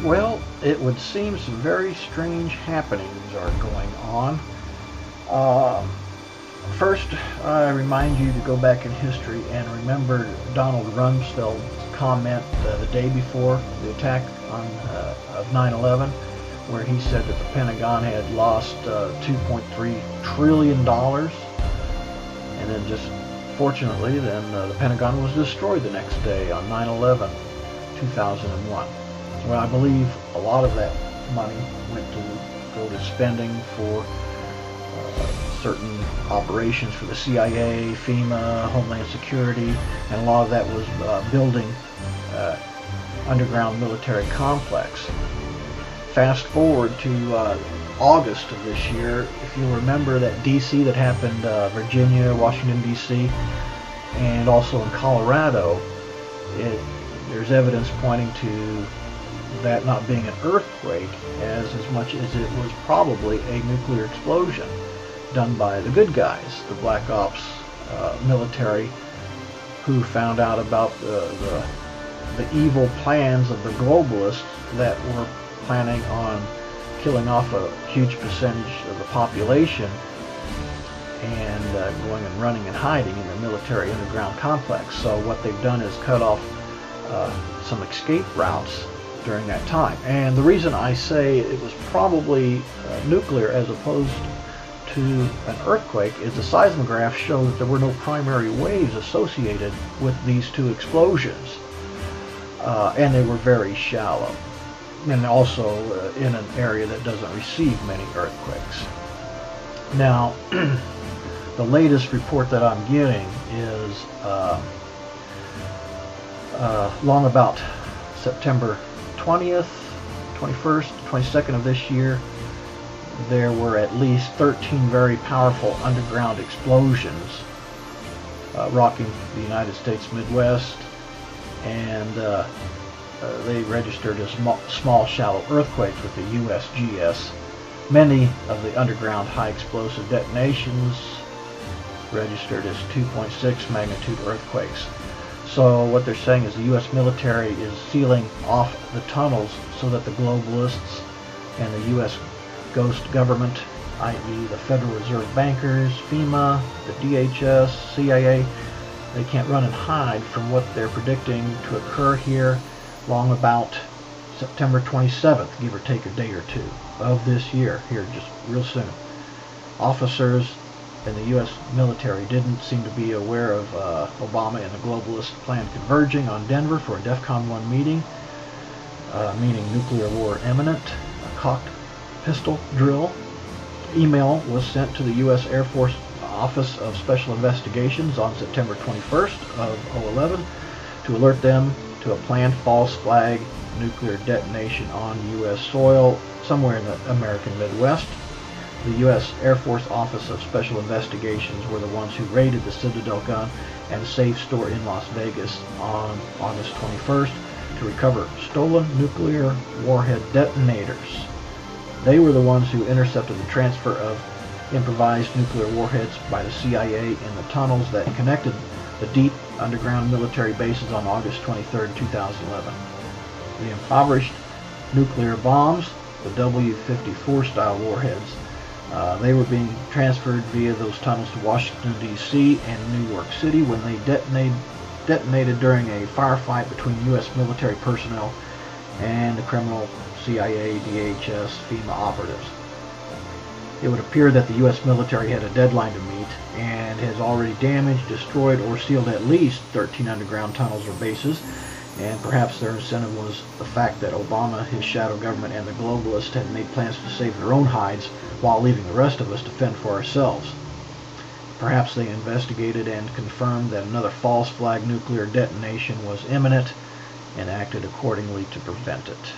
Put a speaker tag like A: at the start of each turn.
A: Well, it would seem some very strange happenings are going on. Um, First, I remind you to go back in history and remember Donald Rumsfeld's comment the day before the attack of 9/11, where he said that the Pentagon had lost $2.3 trillion, and then just fortunately, then the Pentagon was destroyed the next day on 9/11, 2001. Well, I believe a lot of that money went to go to spending for certain operations for the CIA, FEMA, Homeland Security, and a lot of that was building underground military complex. Fast forward to August of this year, if you remember that DC that happened, Virginia, Washington DC, and also in Colorado, there's evidence pointing to that not being an earthquake as much as it was probably a nuclear explosion done by the good guys, the Black Ops military, who found out about the evil plans of the globalists that were planning on killing off a huge percentage of the population and going and running and hiding in the military underground complex. So what they've done is cut off some escape routes during that time. And the reason I say it was probably nuclear as opposed to an earthquake is the seismographs show that there were no primary waves associated with these two explosions, and they were very shallow, and also in an area that doesn't receive many earthquakes. Now, the latest report that I'm getting is long about September 20th, 21st, 22nd of this year, there were at least 13 very powerful underground explosions rocking the United States Midwest, and they registered as small shallow earthquakes with the USGS. Many of the underground high explosive detonations registered as 2.6 magnitude earthquakes. So what they're saying is the U.S. military is sealing off the tunnels so that the globalists and the U.S. ghost government, i.e. the Federal Reserve bankers, FEMA, the DHS, CIA, they can't run and hide from what they're predicting to occur here long about September 27th, give or take a day or two of this year, here just real soon. Officers in the U.S. military didn't seem to be aware of Obama and the globalist plan converging on Denver for a DEFCON 1 meeting, meaning nuclear war imminent. A cocked pistol drill email was sent to the U.S. Air Force Office of Special Investigations on September 21st of 2011 to alert them to a planned false flag nuclear detonation on U.S. soil somewhere in the American Midwest. The U.S. Air Force Office of Special Investigations were the ones who raided the Citadel gun and the safe store in Las Vegas on August 21st to recover stolen nuclear warhead detonators. They were the ones who intercepted the transfer of improvised nuclear warheads by the CIA in the tunnels that connected the deep underground military bases on August 23, 2011. The impoverished nuclear bombs, the W-54 style warheads, they were being transferred via those tunnels to Washington, D.C. and New York City when they detonated during a firefight between U.S. military personnel and the criminal CIA, DHS, FEMA operatives. It would appear that the U.S. military had a deadline to meet and has already damaged, destroyed, or sealed at least 13 underground tunnels or bases, and perhaps their incentive was the fact that Obama, his shadow government, and the globalists had made plans to save their own hides while leaving the rest of us to fend for ourselves. Perhaps they investigated and confirmed that another false flag nuclear detonation was imminent and acted accordingly to prevent it.